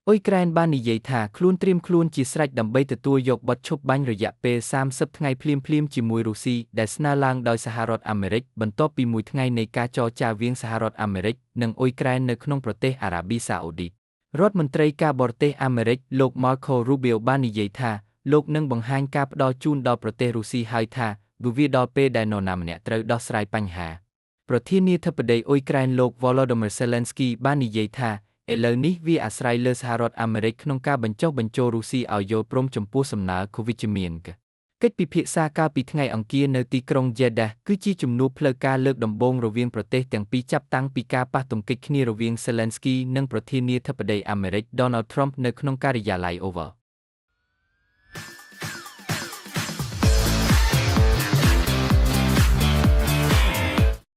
អ៊ុយក្រែនបាននិយាយថាខ្លួនត្រៀមខ្លួនជាស្រេចដើម្បីទទួលយកបទឈប់បាញ់រយៈពេល30ថ្ងៃភ្លាមៗជាមួយរុស្ស៊ីដែលស្នើឡើងដោយសហរដ្ឋអាមេរិកបន្ទាប់ពីមួយថ្ងៃនៃការចរចាវាងសហរដ្ឋអាមេរិកនិងអ៊ុយក្រែននៅក្នុងប្រទេសអារ៉ាប៊ីសាអូឌីតរដ្ឋមន្ត្រីការបរទេសអាមេរិកលោក Marco Rubio បាននិយាយថាលោកនឹងបង្ហាញការផ្ដល់ជូនដល់ប្រទេសរុស្ស៊ីហើយថាវាដល់ពេលដែលនរណាម្នាក់ត្រូវដោះស្រាយបញ្ហាប្រធានាធិបតីអ៊ុយក្រែនលោក Volodymyr Zelensky បាននិយាយថាឥឡូវនេះវាអាស្រ័យលើសហរដ្ឋអាមេរិកក្នុងការបញ្ចុះបញ្ចូលរុស្ស៊ីឲ្យយល់ព្រមចំពោះសំណើខូវិជ្ជមានកិច្ចពិភាក្សាកាលពីថ្ងៃអង្គារនៅទីក្រុង Jeddah គឺជាជំនួបផ្លូវការលើកដំបូងរវាងប្រទេសទាំងពីរចាប់តាំងពីការប៉ះទង្គិចគ្នារវាង Zelensky និងប្រធានាធិបតីអាមេរិក Donald Trump នៅក្នុងការិយាល័យ Oval